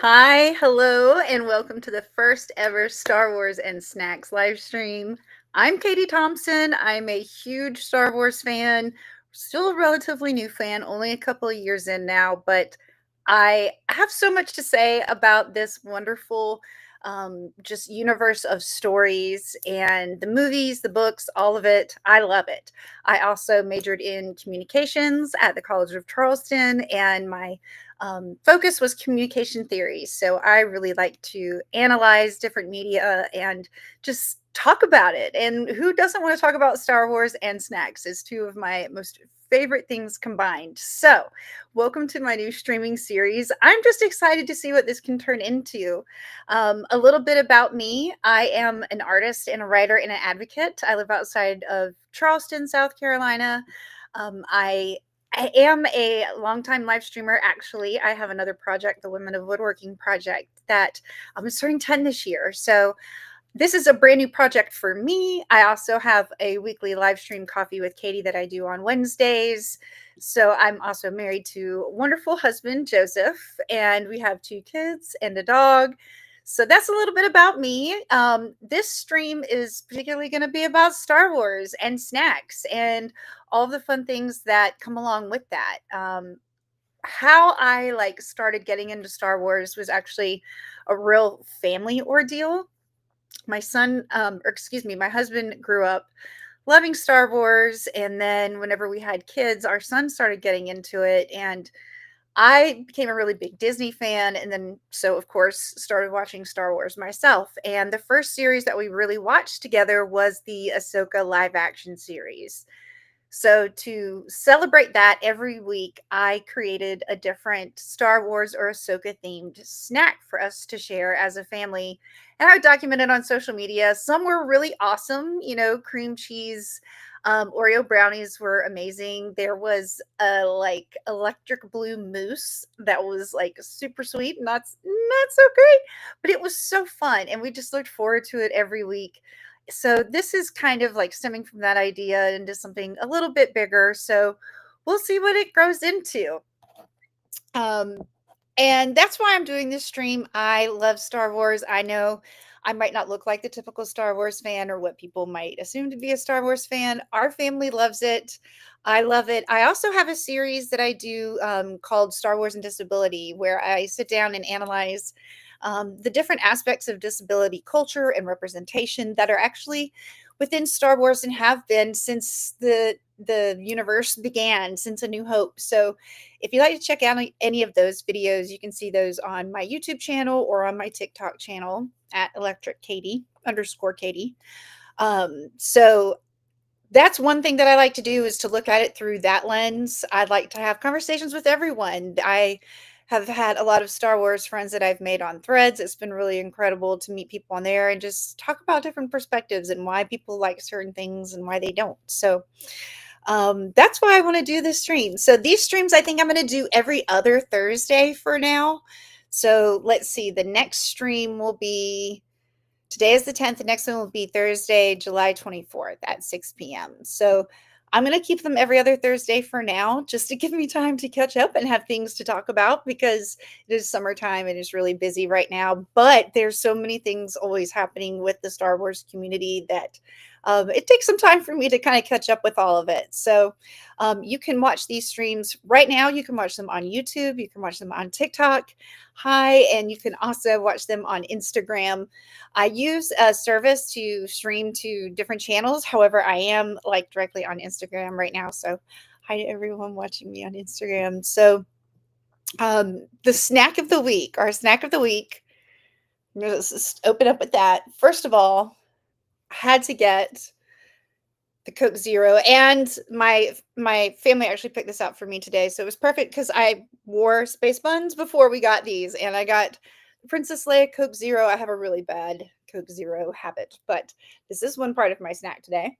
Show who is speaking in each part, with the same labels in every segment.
Speaker 1: Hi, hello, and welcome to the first ever Star Wars and Snacks live stream. I'm Katie Thompson. I'm a huge Star Wars fan, still a relatively new fan, only a couple of years in now, but I have so much to say about this wonderful just universe of stories and the movies, the books, all of it. I love it. I also majored in communications at the College of Charleston, and my focus was communication theory. So I really like to analyze different media and just talk about it. And who doesn't want to talk about Star Wars and snacks? Is two of my most favorite things combined. So, welcome to my new streaming series. I'm just excited to see what this can turn into. A little bit about me: I am an artist and a writer and an advocate. I live outside of Charleston, South Carolina. I am a longtime live streamer, actually. I have another project, the Women of Woodworking project, that I'm starting 10 this year. So this is a brand new project for me. I also have a weekly live stream coffee with Katie that I do on Wednesdays. So I'm also married to a wonderful husband, Joseph, and we have 2 kids and a dog. So that's a little bit about me. This stream is particularly going to be about Star Wars and snacks and all the fun things that come along with that. How I started getting into Star Wars was actually a real family ordeal. My son, or excuse me, my husband grew up loving Star Wars, and then whenever we had kids, our son started getting into it, and I became a really big Disney fan, and then so of course started watching Star Wars myself. And the first series that we really watched together was the Ahsoka live action series. So to celebrate that every week, I created a different Star Wars or Ahsoka themed snack for us to share as a family. And I documented on social media. Some were really awesome, cream cheese. Oreo brownies were amazing. There was a electric blue mousse that was like super sweet, not so great, but it was so fun, and we just looked forward to it every week. So this is kind of like stemming from that idea into something a little bit bigger. So we'll see what it grows into. Um, and that's why I'm doing this stream. I love Star Wars. I know I might not look like the typical Star Wars fan or what people might assume to be a Star Wars fan. Our family loves it. I love it. I also have a series that I do called Star Wars and Disability, where I sit down and analyze the different aspects of disability culture and representation that are actually within Star Wars and have been since the universe began, since A New Hope. So if you like to check out any of those videos, you can see those on my YouTube channel or on my TikTok channel at electric Katie _ Katie. So that's one thing that I like to do, is to look at it through that lens. I'd like to have conversations with everyone. I have had a lot of Star Wars friends that I've made on Threads. It's been really incredible to meet people on there and just talk about different perspectives and why people like certain things and why they don't. So that's why I want to do this stream. So these streams, I think I'm going to do every other Thursday for now. So let's see. The next stream will be, today is the 10th. The next one will be Thursday, July 24th at 6 p.m. So I'm going to keep them every other Thursday for now, just to give me time to catch up and have things to talk about, because it is summertime and it's really busy right now. But there's so many things always happening with the Star Wars community that it takes some time for me to kind of catch up with all of it. So you can watch these streams right now. You can watch them on YouTube. You can watch them on TikTok. Hi, and you can also watch them on Instagram. I use a service to stream to different channels. However, I am directly on Instagram right now. So hi to everyone watching me on Instagram. So the snack of the week, our snack of the week, I'm going to just open up with that. First of all, I had to get the Coke Zero, and my family actually picked this out for me today. So it was perfect because I wore space buns before we got these, and I got Princess Leia Coke Zero. I have a really bad Coke Zero habit, but this is one part of my snack today.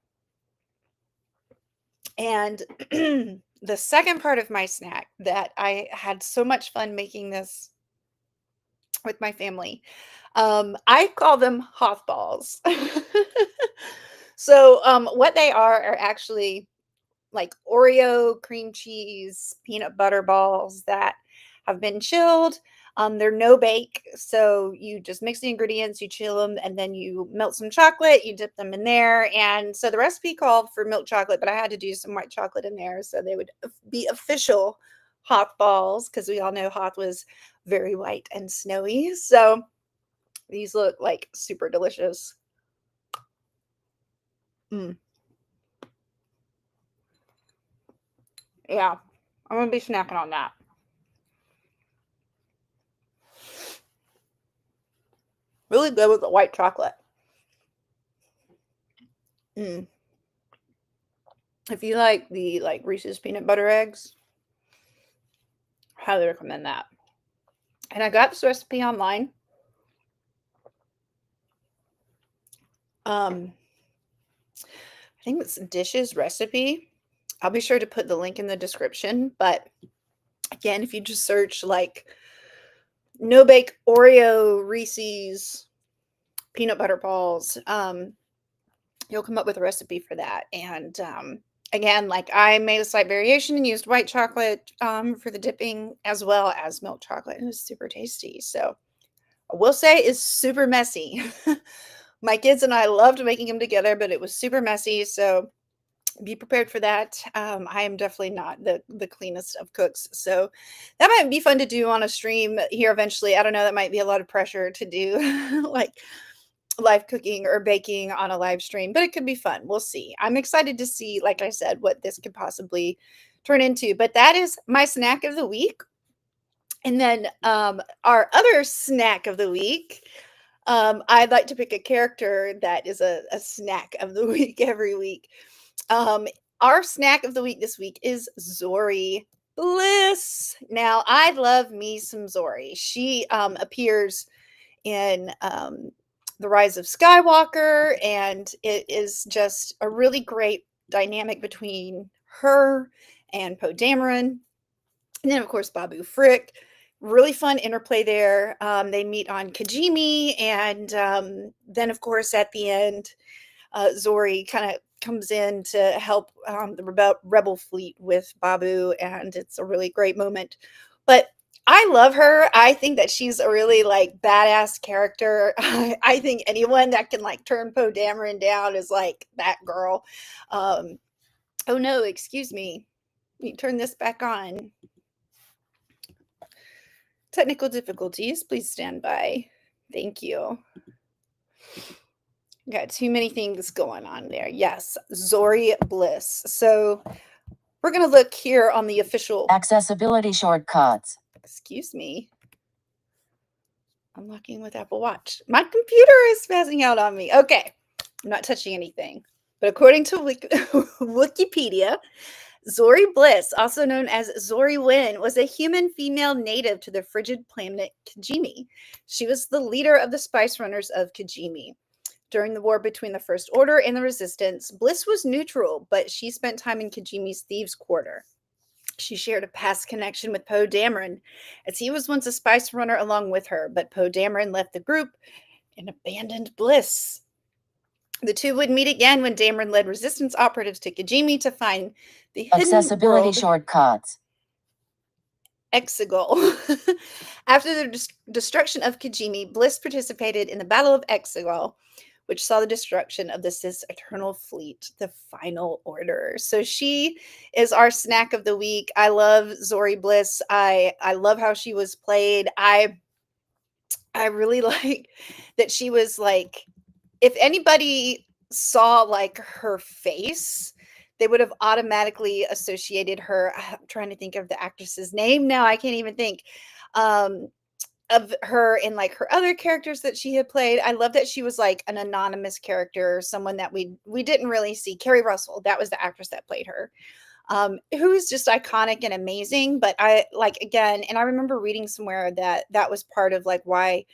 Speaker 1: And the second part of my snack that I had so much fun making this with my family, I call them Hoth balls. So what they are actually like Oreo cream cheese peanut butter balls that have been chilled. They're no bake, so you just mix the ingredients, you chill them, and then you melt some chocolate, you dip them in there. And so the recipe called for milk chocolate, but I had to do some white chocolate in there so they would be official Hoth balls, because we all know Hoth was very white and snowy. So these look like super delicious. Mm. Yeah, I'm gonna be snacking on that. Really good with the white chocolate. Mm. If you like the Reese's peanut butter eggs, highly recommend that. And I got this recipe online. I think it's dishes recipe. I'll be sure to put the link in the description. But again, if you just search like no bake Oreo Reese's peanut butter balls, you'll come up with a recipe for that. And again, like I made a slight variation and used white chocolate for the dipping as well as milk chocolate. It was super tasty. So I will say it's super messy. My kids and I loved making them together, but it was super messy. So be prepared for that. I am definitely not the cleanest of cooks, so that might be fun to do on a stream here eventually. I don't know. That might be a lot of pressure to do, like live cooking or baking on a live stream, but it could be fun. We'll see. I'm excited to see, like I said, what this could possibly turn into. But that is my snack of the week. And then our other snack of the week, I'd like to pick a character that is a snack of the week every week. Um, our snack of the week this week is Zori Bliss. Now, I love me some Zori. She appears in The Rise of Skywalker, and it is just a really great dynamic between her and Poe Dameron. And then, of course, Babu Frick. Really fun interplay there. They meet on Kijimi, and then, of course, at the end, Zori kind of comes in to help the rebel fleet with Babu, and it's a really great moment. But I love her. I think that she's a really like badass character. I think anyone that can like turn Poe Dameron down is like that girl. Oh no, excuse me. Let me turn this back on. Technical difficulties. Please stand by. Thank you. Got too many things going on there. Yes, Zori Bliss. So we're going to look here on the official
Speaker 2: accessibility shortcuts.
Speaker 1: Excuse me. Unlocking with Apple Watch. My computer is spazzing out on me. Okay, I'm not touching anything. But according to Wikipedia, Zori Bliss, also known as Zori Wynn, was a human female native to the frigid planet Kijimi. She was the leader of the Spice Runners of Kijimi. During the war between the First Order and the Resistance, Bliss was neutral, but she spent time in Kijimi's Thieves' Quarter. She shared a past connection with Poe Dameron, as he was once a Spice Runner along with her, but Poe Dameron left the group and abandoned Bliss. The two would meet again when Dameron led resistance operatives to Kijimi to find the hidden
Speaker 2: accessibility
Speaker 1: world
Speaker 2: shortcuts.
Speaker 1: Exegol. After the destruction of Kijimi, Bliss participated in the Battle of Exegol, which saw the destruction of the Sith's Eternal Fleet, the Final Order. So she is our snack of the week. I love Zori Bliss. I love how she was played. I really like that she was like, if anybody saw like her face, they would have automatically associated her. I'm trying to think of the actress's name now. I can't even think. Of her and like her other characters that she had played. I love that she was like an anonymous character, someone that we didn't really see. Carrie Russell, that was the actress that played her, who is just iconic and amazing. But I like, again, and I remember reading somewhere that that was part of like why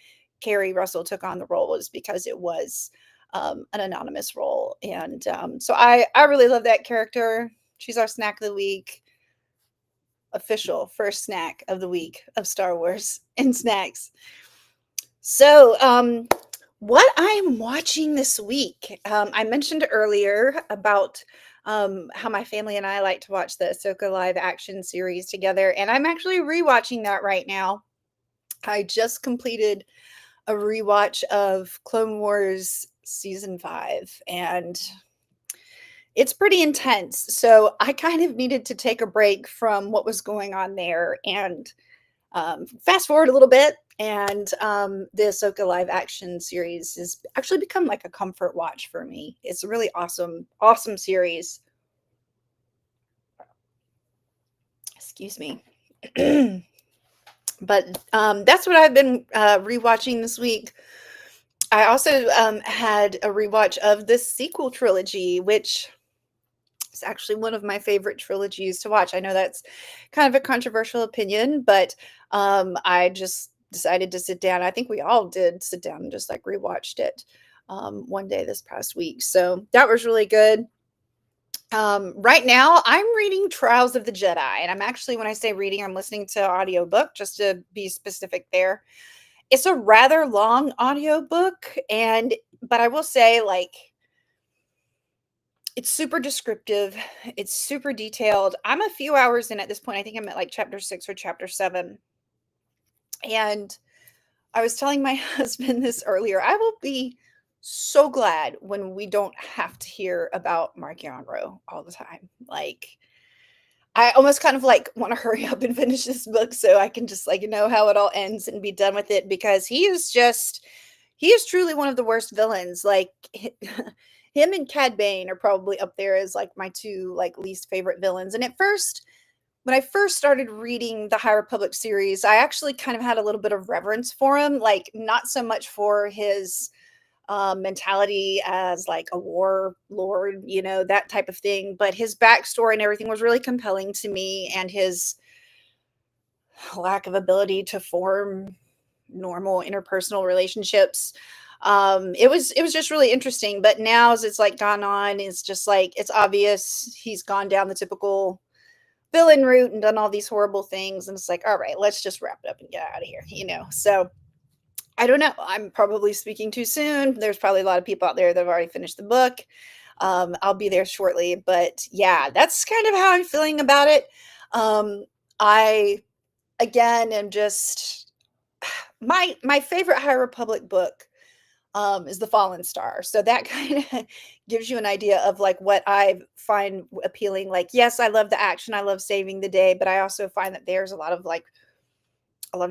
Speaker 1: Carrie Russell took on the role, was because it was an anonymous role. And so I really love that character. She's our snack of the week. Official first snack of the week of Star Wars and snacks. So, what I'm watching this week, I mentioned earlier about how my family and I like to watch the Ahsoka live action series together, and I'm actually rewatching that right now. I just completed a rewatch of Clone Wars season 5, and it's pretty intense. So I kind of needed to take a break from what was going on there and fast forward a little bit. And the Ahsoka live action series has actually become like a comfort watch for me. It's a really awesome, awesome series. Excuse me. But that's what I've been rewatching this week. I also had a rewatch of the sequel trilogy, which is actually one of my favorite trilogies to watch. I know that's kind of a controversial opinion, but I just decided to sit down. I think we all did sit down and just like rewatched it one day this past week. So that was really good. Right now, I'm reading Trials of the Jedi, and I'm actually, when I say reading, I'm listening to audiobook, just to be specific there. It's a rather long audiobook, but I will say, like, it's super descriptive, it's super detailed. I'm a few hours in at this point. I think I'm at like chapter 6 or chapter 7. And I was telling my husband this earlier. I will be so glad when we don't have to hear about Mark Yonro all the time. Like, I almost kind of like want to hurry up and finish this book so I can just like know how it all ends and be done with it, because he is truly one of the worst villains. Like him and Cad Bane are probably up there as like my two like least favorite villains. And at first, when I first started reading the High Republic series, I actually kind of had a little bit of reverence for him, like not so much for his mentality as like a war lord, that type of thing. But his backstory and everything was really compelling to me, and his lack of ability to form normal interpersonal relationships. It was just really interesting. But now as it's like gone on, it's just like it's obvious he's gone down the typical villain route and done all these horrible things. And it's like, all right, let's just wrap it up and get out of here. So I don't know. I'm probably speaking too soon. There's probably a lot of people out there that have already finished the book. I'll be there shortly, but yeah, that's kind of how I'm feeling about it. I again am just my favorite High Republic book is The Fallen Star. So that kind of gives you an idea of like what I find appealing. Like, yes, I love the action, I love saving the day, but I also find that there's a lot of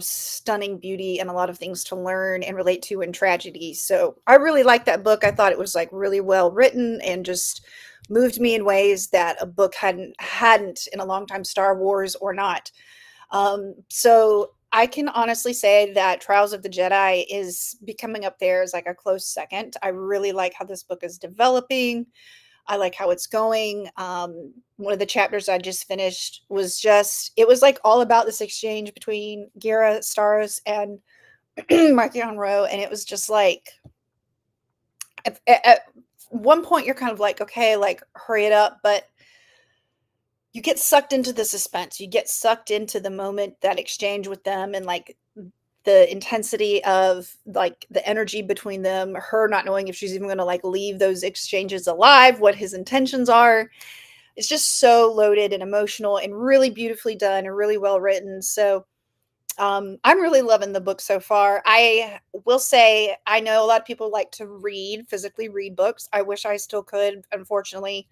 Speaker 1: stunning beauty and a lot of things to learn and relate to in tragedy. So I really liked that book. I thought it was like really well written and just moved me in ways that a book hadn't in a long time, Star Wars or not. So I can honestly say that Trials of the Jedi is becoming up there as like a close second. I really like how this book is developing. I like how it's going. One of the chapters I just finished was it was like all about this exchange between Gira Stars and Mark Monroe. And it was just like, at one point you're kind of like, okay, like hurry it up. But you get sucked into the suspense. You get sucked into the moment, that exchange with them, and like the intensity of like the energy between them, her not knowing if she's even going to like leave those exchanges alive, what his intentions are. It's just so loaded and emotional and really beautifully done and really well written. So I'm really loving the book so far. I will say, I know a lot of people like to physically read books. I wish I still could. Unfortunately,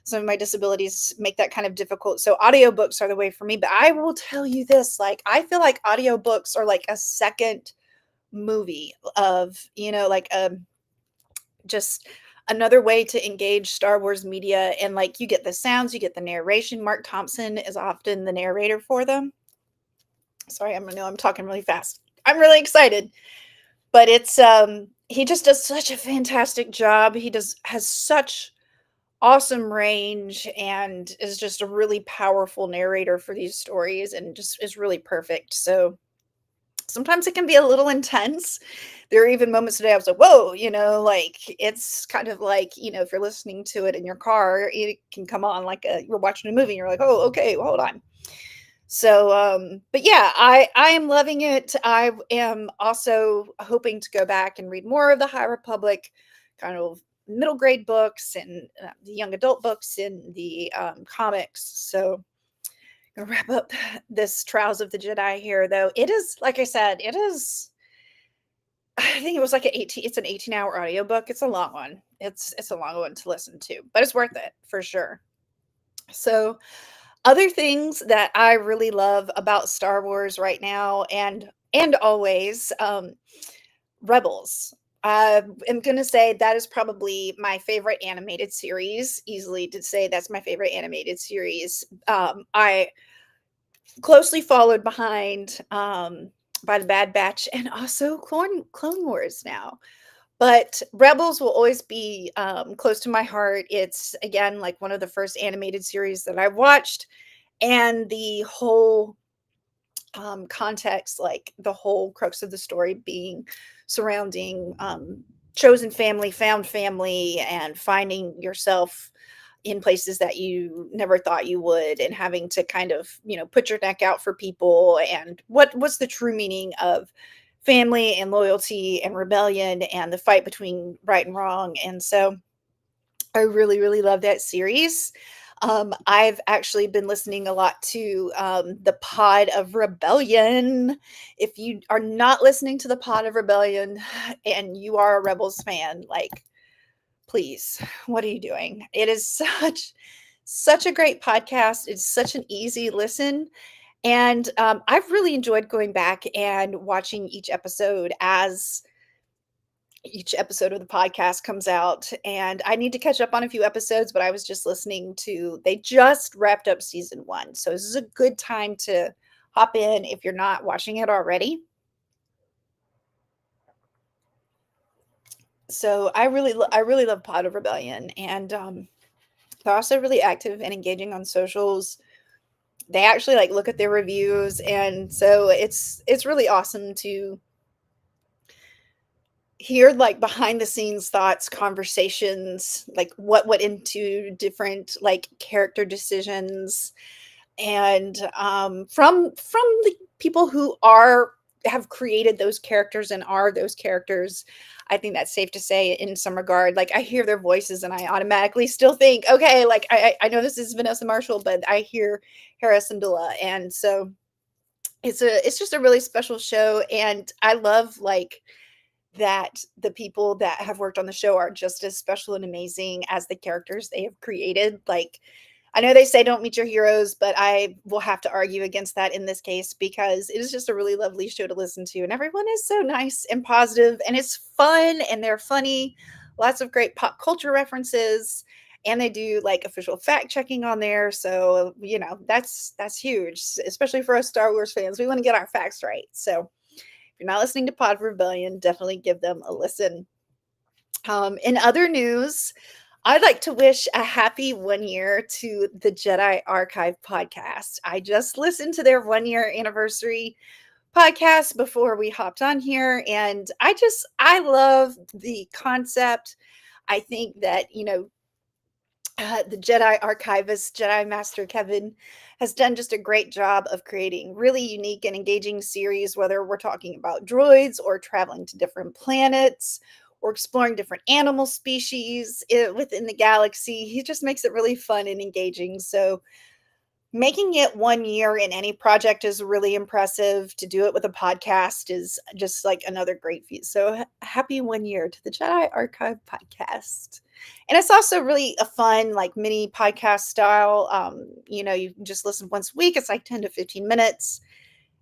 Speaker 1: some of my disabilities make that kind of difficult. So audiobooks are the way for me. But I will tell you this, like, I feel like audiobooks are like a second movie of, like just another way to engage Star Wars media. And like you get the sounds, you get the narration. Mark Thompson is often the narrator for them. Sorry, I know I'm talking really fast. I'm really excited. But it's he just does such a fantastic job. Has such awesome range and is just a really powerful narrator for these stories, and just is really perfect. So sometimes it can be a little intense. There are even moments today I was like, whoa, like it's kind of like, if you're listening to it in your car, it can come on like you're watching a movie and you're like, oh, okay, well, hold on. So but yeah, I am loving it. I am also hoping to go back and read more of the High Republic kind of middle grade books and the young adult books and the comics. So wrap up this Trials of the Jedi here, though. It is, like I said, it is. I think it was like an 18. It's an 18-hour audiobook. It's a long one. It's a long one to listen to, but it's worth it for sure. So, other things that I really love about Star Wars right now and always, Rebels. I am gonna say that is probably my favorite animated series. Easily to say that's my favorite animated series. I closely followed behind by the Bad Batch and also Clone Wars now. But Rebels will always be close to my heart. It's again like one of the first animated series that I watched, and the whole context, like the whole crux of the story being surrounding chosen family, found family, and finding yourself in places that you never thought you would, and having to kind of put your neck out for people, and what's the true meaning of family and loyalty and rebellion and the fight between right and wrong. And so I really, really love that series. I've actually been listening a lot to the Pod of Rebellion. If you are not listening to the Pod of Rebellion and you are a Rebels fan, like, please, what are you doing? It is such a great podcast. It's such an easy listen. And I've really enjoyed going back and watching each episode of the podcast comes out. And I need to catch up on a few episodes, but I was just listening to, they just wrapped up season 1. So this is a good time to hop in if you're not watching it already. So I really love Pod of Rebellion, and they're also really active and engaging on socials. They actually like look at their reviews, and so it's really awesome to hear like behind the scenes thoughts, conversations, like what went into different like character decisions, and from the people who have created those characters and are those characters. I think that's safe to say in some regard. Like I hear their voices and I automatically still think, okay, like I know this is Vanessa Marshall, but I hear Hera Syndulla. And so it's just a really special show. And I love like that the people that have worked on the show are just as special and amazing as the characters they have created. Like, I know they say don't meet your heroes, but I will have to argue against that in this case because it is just a really lovely show to listen to. And everyone is so nice and positive, and it's fun and they're funny. Lots of great pop culture references. And they do like official fact checking on there. So, that's huge, especially for us Star Wars fans. We want to get our facts right. So, if you're not listening to Pod of Rebellion, definitely give them a listen. In other news, I'd like to wish a happy 1 year to the Jedi Archive podcast. I just listened to their 1 year anniversary podcast before we hopped on here, and I love the concept. I think that, the Jedi archivist, Jedi Master Kevin, has done just a great job of creating really unique and engaging series, whether we're talking about droids or traveling to different planets or exploring different animal species within the galaxy. He just makes it really fun and engaging. So, making it 1 year in any project is really impressive. To do it with a podcast is just like another great feat. So happy 1 year to the Jedi Archive podcast. And it's also really a fun, like mini podcast style. You can just listen once a week. It's like 10 to 15 minutes.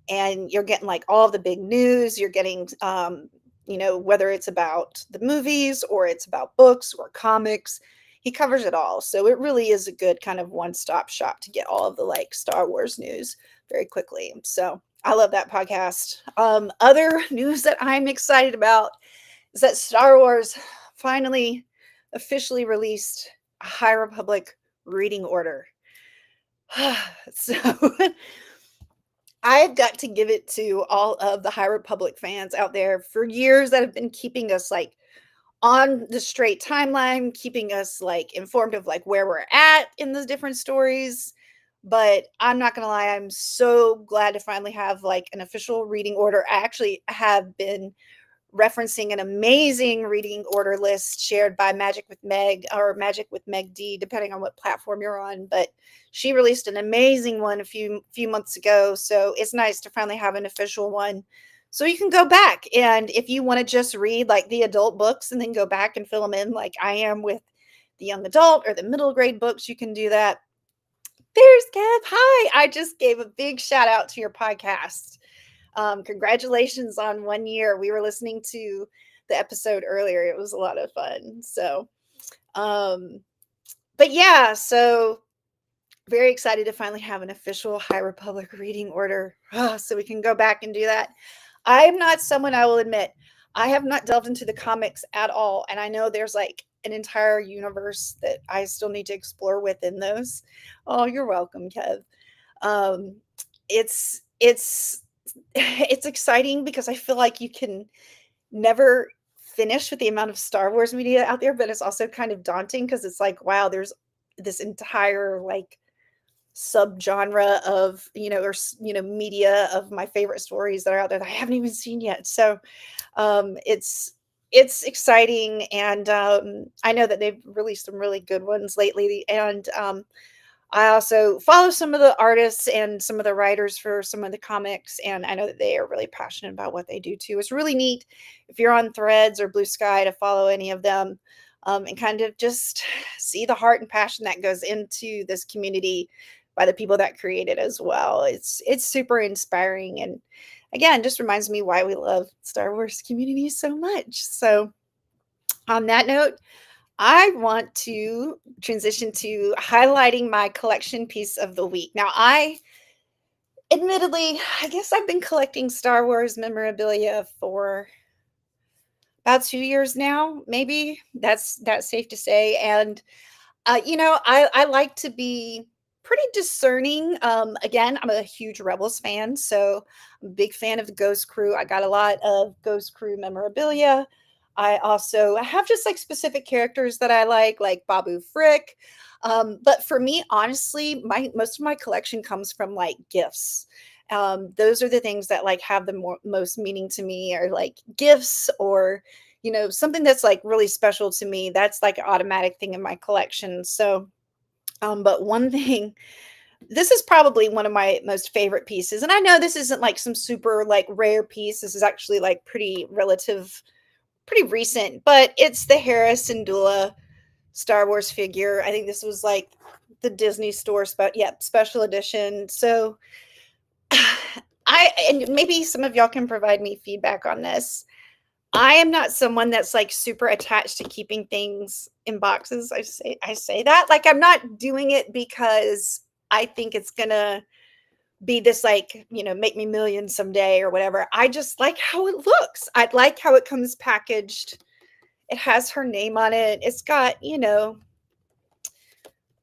Speaker 1: And you're getting like all of the big news. You're getting, whether it's about the movies or it's about books or comics, he covers it all. So it really is a good kind of one-stop shop to get all of the like Star Wars news very quickly. So I love that podcast. Other news that I'm excited about is that Star Wars finally officially released a High Republic reading order. So I've got to give it to all of the High Republic fans out there for years that have been keeping us like on the straight timeline, keeping us like informed of like where we're at in the different stories. But I'm not gonna lie, I'm so glad to finally have like an official reading order. I actually have been referencing an amazing reading order list shared by Magic with Meg or Magic with Meg D, depending on what platform you're on. But she released an amazing one a few months ago, so it's nice to finally have an official one. So you can go back, and if you want to just read like the adult books and then go back and fill them in, like I am with the young adult or the middle grade books, you can do that. There's Kev. Hi. I just gave a big shout out to your podcast. Congratulations on 1 year. We were listening to the episode earlier. It was a lot of fun. So, um, but yeah, so very excited to finally have an official High Republic reading order, so we can go back and do that. I am not someone, I will admit, I have not delved into the comics at all, and I know there's like an entire universe that I still need to explore within those. Oh, you're welcome, Kev. Um, it's it's exciting because I feel like you can never finish with the amount of Star Wars media out there, but it's also kind of daunting because it's like, wow, there's this entire like subgenre of or media of my favorite stories that are out there that I haven't even seen yet. So it's exciting, and I know that they've released some really good ones lately, and I also follow some of the artists and some of the writers for some of the comics, and I know that they are really passionate about what they do too. It's really neat if you're on Threads or Blue Sky to follow any of them, and kind of just see the heart and passion that goes into this community by the people that create it as well. It's super inspiring, and again, just reminds me why we love Star Wars community so much. So on that note, I want to transition to highlighting my collection piece of the week. Now, admittedly, I guess I've been collecting Star Wars memorabilia for about 2 years now, maybe. That's safe to say. And I like to be pretty discerning. Again, I'm a huge Rebels fan, so I'm a big fan of the Ghost Crew. I got a lot of Ghost Crew memorabilia. I have just like specific characters that I like Babu Frick. But for me, honestly, my most of my collection comes from like gifts. Those are the things that like have the most meaning to me, or like gifts, or something that's like really special to me. That's like an automatic thing in my collection. So but one thing, this is probably one of my most favorite pieces, and I know this isn't like some super like rare piece. This is actually like pretty recent, but it's the Hera Syndulla Star Wars figure. I think this was like the Disney store special edition. So and maybe some of y'all can provide me feedback on this. I am not someone that's like super attached to keeping things in boxes. I say that like I'm not doing it because I think it's gonna be this like make me millions someday or whatever. I just like how it looks. I like how it comes packaged. It has her name on it. It's got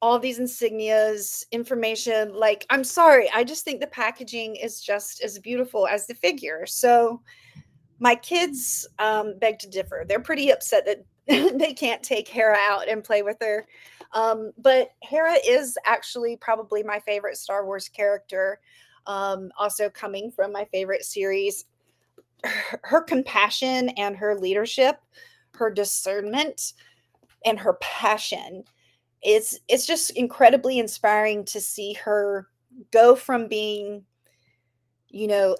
Speaker 1: all these insignias, information. Like, I'm sorry, I just think the packaging is just as beautiful as the figure. So my kids beg to differ. They're pretty upset that they can't take Hera out and play with her. But Hera is actually probably my favorite Star Wars character, also coming from my favorite series. Her compassion and her leadership, her discernment, and her passion. It's just incredibly inspiring to see her go from being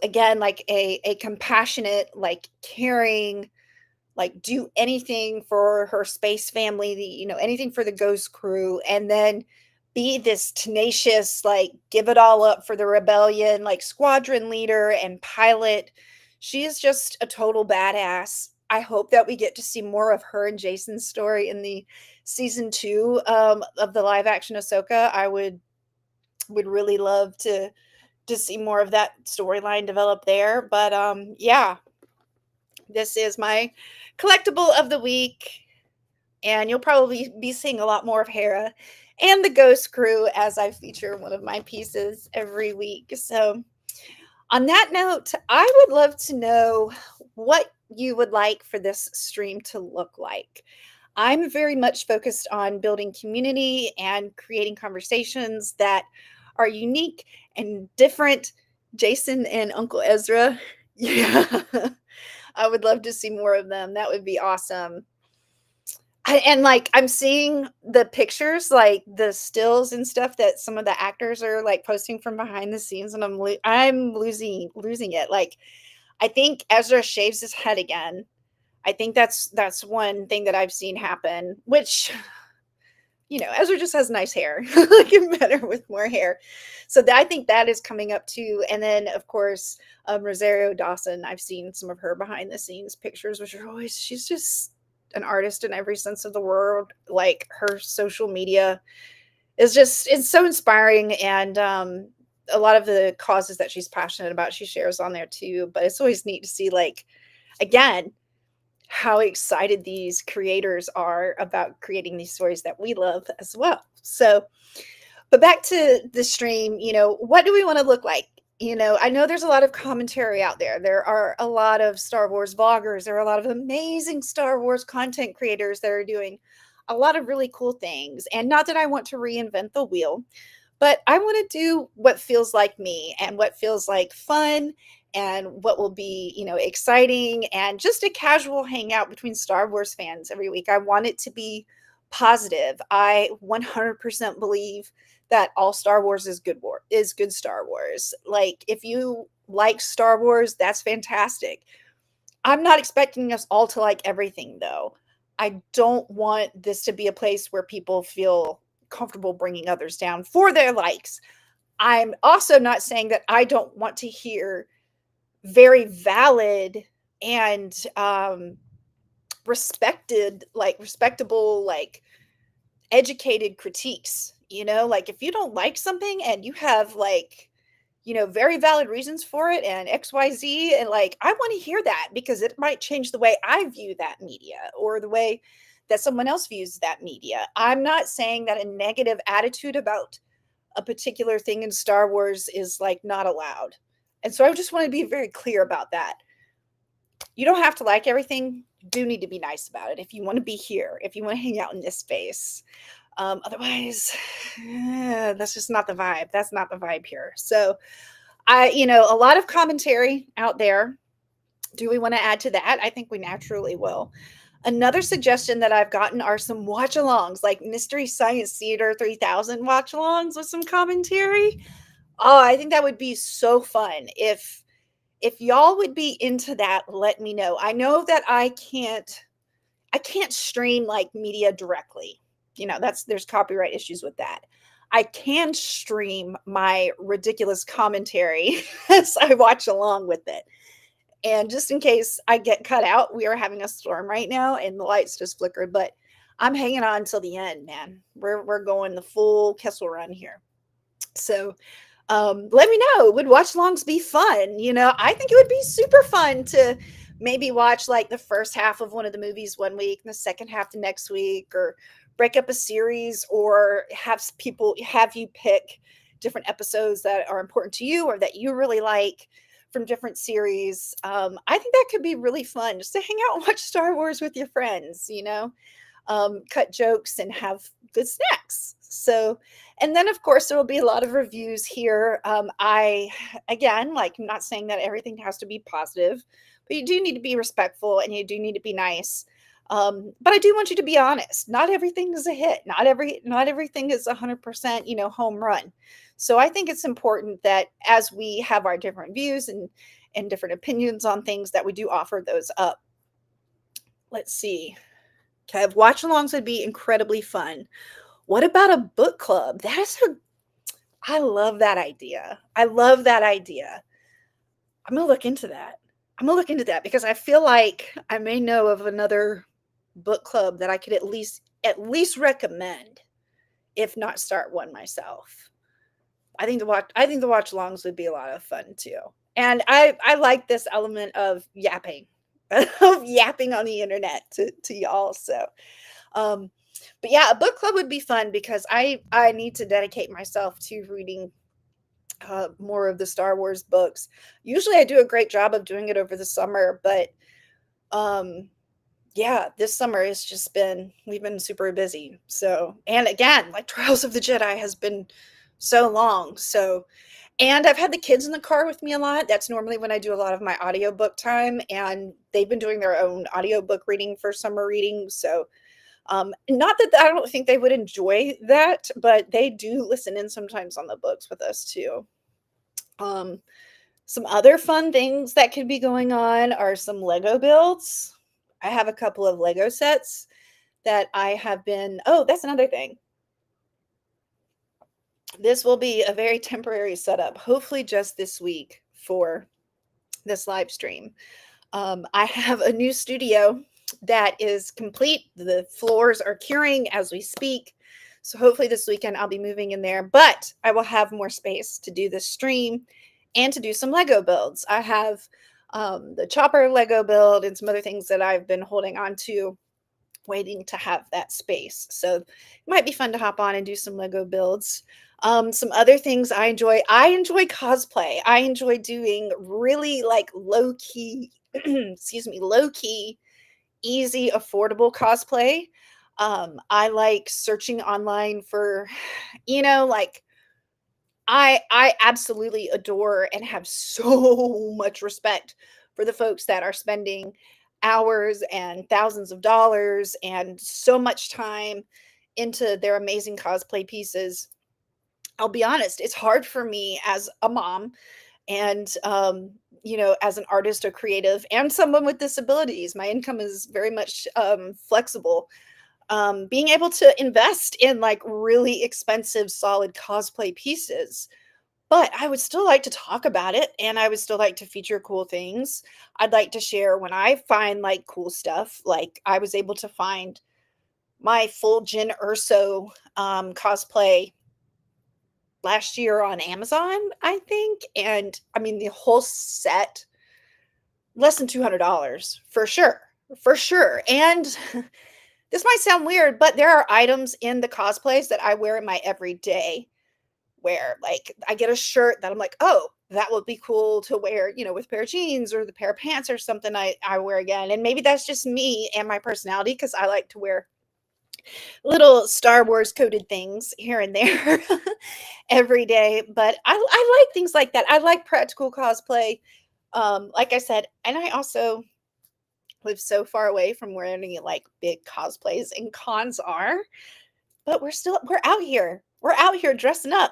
Speaker 1: again, like a compassionate, like caring, like do anything for her space family, anything for the Ghost Crew, and then be this tenacious, like give it all up for the rebellion, like squadron leader and pilot. She is just a total badass. I hope that we get to see more of her and Jason's story in the season 2 of the live action Ahsoka. I would really love to see more of that storyline develop there. But yeah, this is my collectible of the week, and you'll probably be seeing a lot more of Hera and the Ghost Crew as I feature one of my pieces every week. So on that note, I would love to know what you would like for this stream to look like. I'm very much focused on building community and creating conversations that are unique and different. Jason and Uncle Ezra. Yeah. I would love to see more of them. That would be awesome. And like I'm seeing the pictures, like the stills and stuff that some of the actors are like posting from behind the scenes, and I'm losing it. Like I think Ezra shaves his head again. I think that's one thing that I've seen happen, which Ezra just has nice hair. Like better with more hair. So I think that is coming up too. And then of course, Rosario Dawson. I've seen some of her behind the scenes pictures, which are always she's just an artist in every sense of the word. Like her social media is just it's so inspiring, and a lot of the causes that she's passionate about, she shares on there too. But it's always neat to see like again how excited these creators are about creating these stories that we love as well. So, but back to the stream, what do we want to look like? I know there's a lot of commentary out there. There are a lot of Star Wars vloggers. There are a lot of amazing Star Wars content creators that are doing a lot of really cool things. And not that I want to reinvent the wheel, but I want to do what feels like me and what feels like fun and what will be, exciting and just a casual hangout between Star Wars fans every week. I want it to be positive. I 100% believe that all Star Wars is good Star Wars. Like if you like Star Wars, that's fantastic. I'm not expecting us all to like everything though. I don't want this to be a place where people feel comfortable bringing others down for their likes. I'm also not saying that I don't want to hear very valid and respectable, like educated critiques. Like if you don't like something and you have like very valid reasons for it and XYZ, and like I want to hear that because it might change the way I view that media or the way that someone else views that media. I'm not saying that a negative attitude about a particular thing in Star Wars is like not allowed. And so I just want to be very clear about that. You don't have to like everything. You do need to be nice about it if you want to be here, if you want to hang out in this space. Otherwise, that's just not the vibe. That's not the vibe here. So a lot of commentary out there. Do we want to add to that? I think we naturally will. Another suggestion that I've gotten are some watch alongs, like Mystery Science Theater 3000 watch alongs with some commentary. Oh, I think that would be so fun. If y'all would be into that, let me know. I know that I can't stream like media directly. There's copyright issues with that. I can stream my ridiculous commentary as I watch along with it. And just in case I get cut out, we are having a storm right now and the lights just flickered, but I'm hanging on until the end, man. We're going the full Kessel Run here. So let me know. Would watch alongs be fun? I think it would be super fun to maybe watch like the first half of one of the movies one week and the second half the next week, or break up a series, or have you pick different episodes that are important to you or that you really like from different series. I think that could be really fun just to hang out and watch Star Wars with your friends, cut jokes and have good snacks. So, and then of course there will be a lot of reviews here. Again, like I'm not saying that everything has to be positive, but you do need to be respectful and you do need to be nice. But I do want you to be honest. Not everything is a hit. Not everything is 100%, home run. So I think it's important that as we have our different views and different opinions on things, that we do offer those up. Let's see. Okay, watch alongs would be incredibly fun. What about a book club? I love that idea. I love that idea. I'm gonna look into that. Because I feel like I may know of another book club that I could at least recommend, if not start one myself. I think the watch alongs would be a lot of fun too. And I like this element of yapping, of yapping on the internet to y'all. So but yeah, a book club would be fun because I need to dedicate myself to reading more of the Star Wars books. Usually I do a great job of doing it over the summer, but yeah, this summer we've been super busy. So, and again, like Trials of the Jedi has been so long. So, And I've had the kids in the car with me a lot. That's normally when I do a lot of my audiobook time, and they've been doing their own audiobook reading for summer reading. So, not that I don't think they would enjoy that, but they do listen in sometimes on the books with us too. Um, some other fun things that could be going on are some Lego builds. I have a couple of Lego sets that I have been, oh, that's another thing. This will be a very temporary setup, hopefully just this week for this live stream. I have a new studio that is complete. The floors are curing as we speak. So hopefully this weekend I'll be moving in there, but I will have more space to do this stream and to do some Lego builds. I have the chopper Lego build and some other things that I've been holding on to, waiting to have that space. So it might be fun to hop on and do some Lego builds. Some other things I enjoy cosplay. I enjoy doing really like low key, excuse me, low key, easy, affordable cosplay. I like searching online for, like I absolutely adore and have so much respect for the folks that are spending hours and thousands of dollars and so much time into their amazing cosplay pieces. I'll be honest, it's hard for me as a mom and as an artist or creative and someone with disabilities. My income is very much flexible. Being able to invest in like really expensive solid cosplay pieces, but I would still like to talk about it, and I would still like to feature cool things. I'd like to share when I find, like, cool stuff, like, I was able to find my full Jyn Erso, cosplay last year on Amazon, I think, and, I mean, the whole set, less than $200 for sure, and this might sound weird, but there are items in the cosplays that I wear in my everyday wear. Like, I get a shirt that I'm like, "Oh, that would be cool to wear, with a pair of jeans or the pair of pants or something I wear again." And maybe that's just me and my personality because I like to wear little Star Wars coded things here and there every day. But I like things like that. I like practical cosplay. Like I said, and I also live so far away from where any like big cosplays and cons are. But we're out here. We're out here dressing up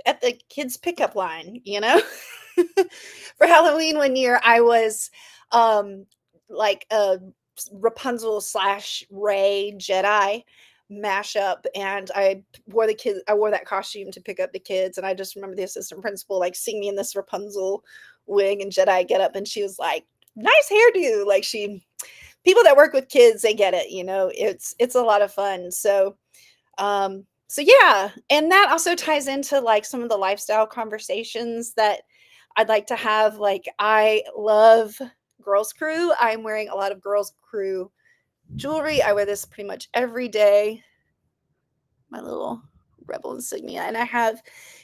Speaker 1: at the kids' pickup line. For Halloween one year, I was, like a Rapunzel slash Rey Jedi mashup, and I wore that costume to pick up the kids, and I just remember the assistant principal, like, seeing me in this Rapunzel wig and Jedi getup, and she was like, "Nice hairdo." Like, people that work with kids, they get it. It's a lot of fun. So yeah, and that also ties into like some of the lifestyle conversations that I'd like to have. Like, I love Girls Crew. I'm wearing a lot of Girls Crew jewelry. I wear this pretty much every day. My little rebel insignia. And I have,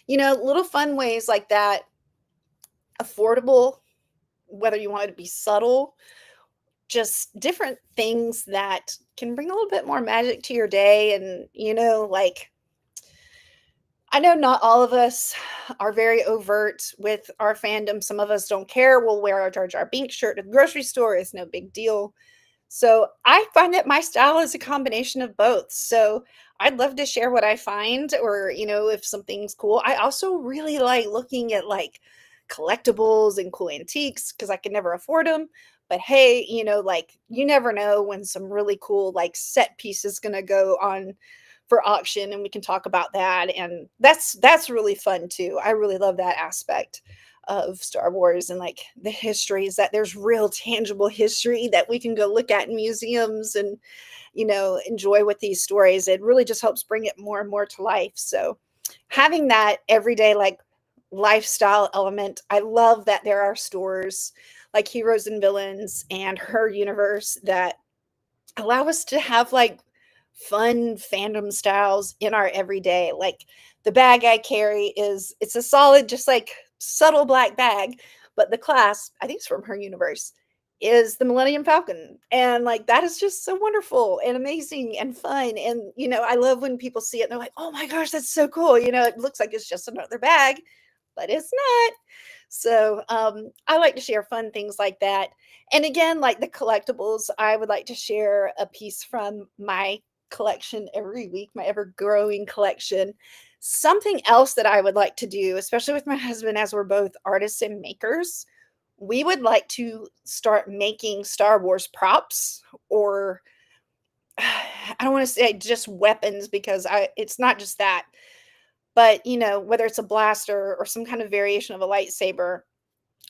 Speaker 1: little fun ways like that, affordable, whether you want it to be subtle, just different things that can bring a little bit more magic to your day. And, like, I know not all of us are very overt with our fandom. Some of us don't care. We'll wear our Jar Jar Binks shirt at the grocery store. It's no big deal. So I find that my style is a combination of both. So I'd love to share what I find, or, if something's cool. I also really like looking at like collectibles and cool antiques because I can never afford them. But hey, like, you never know when some really cool like set piece is going to go on for auction, and we can talk about that. And that's really fun too. I really love that aspect of Star Wars, and like the history is that there's real tangible history that we can go look at in museums and enjoy with these stories. It really just helps bring it more and more to life. So having that everyday like lifestyle element, I love that there are stores like Heroes and Villains and Her Universe that allow us to have like fun fandom styles in our everyday. Like, the bag I carry it's a solid, just like subtle black bag, but the clasp, I think it's from Her Universe, is the Millennium Falcon. And like, that is just so wonderful and amazing and fun. And I love when people see it and they're like, "Oh my gosh, that's so cool." It looks like it's just another bag, but it's not. So I like to share fun things like that. And again, like the collectibles, I would like to share a piece from my collection every week, my ever growing collection. Something else that I would like to do, especially with my husband, as we're both artists and makers, we would like to start making Star Wars props or I don't want to say just weapons because it's not just that, but whether it's a blaster or some kind of variation of a lightsaber.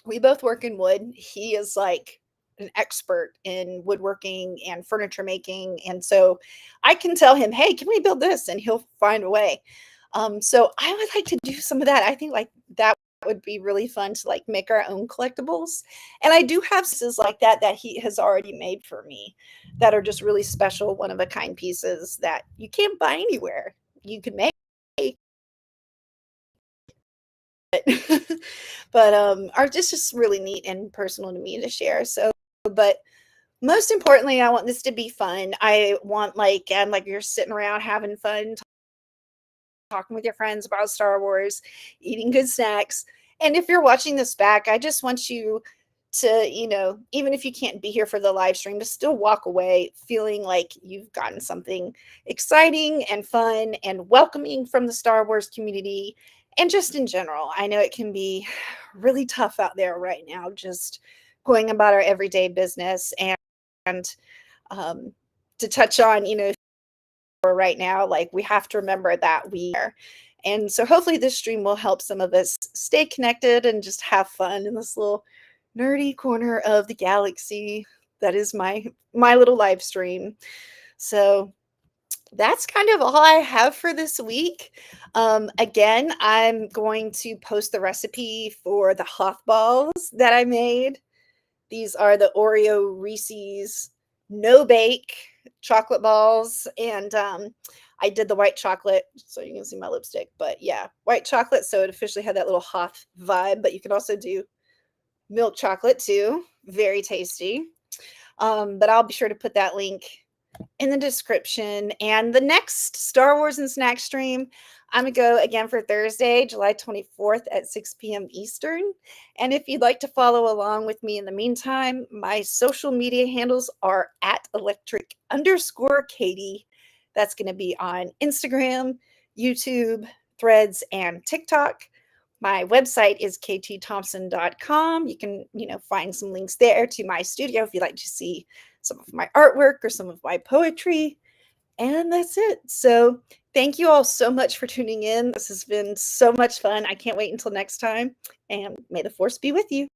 Speaker 1: We both work in wood. He is like an expert in woodworking and furniture making. And so I can tell him, hey, can we build this? And he'll find a way. So I would like to do some of that. I think like that would be really fun to like make our own collectibles. And I do have pieces like that that he has already made for me that are just really special, one of a kind pieces that you can't buy anywhere. You can make it. But are just really neat and personal to me to share. So but most importantly, I want this to be fun. I want like you're sitting around having fun, talking with your friends about Star Wars, eating good snacks. And if you're watching this back, I just want you to, even if you can't be here for the live stream, to still walk away feeling like you've gotten something exciting and fun and welcoming from the Star Wars community and just in general. I know it can be really tough out there right now, just going about our everyday business and um, to touch on, right now, like we have to remember that we are. And so hopefully this stream will help some of us stay connected and just have fun in this little nerdy corner of the galaxy that is my little live stream. So that's kind of all I have for this week. Again, I'm going to post the recipe for the Hoth balls that I made. These are the Oreo Reese's no bake chocolate balls. And I did the white chocolate, so you can see my lipstick. But yeah, white chocolate. So it officially had that little Hoth vibe. But you can also do milk chocolate too. Very tasty. But I'll be sure to put that link in the description. And the next Star Wars and Snack stream, I'm going to go again for Thursday, July 24th at 6 p.m. Eastern. And if you'd like to follow along with me in the meantime, my social media handles are at electric_Katie. That's going to be on Instagram, YouTube, Threads, and TikTok. My website is ktthompson.com. You can, find some links there to my studio if you'd like to see some of my artwork or some of my poetry. And that's it. So thank you all so much for tuning in. This has been so much fun. I can't wait until next time. And may the force be with you.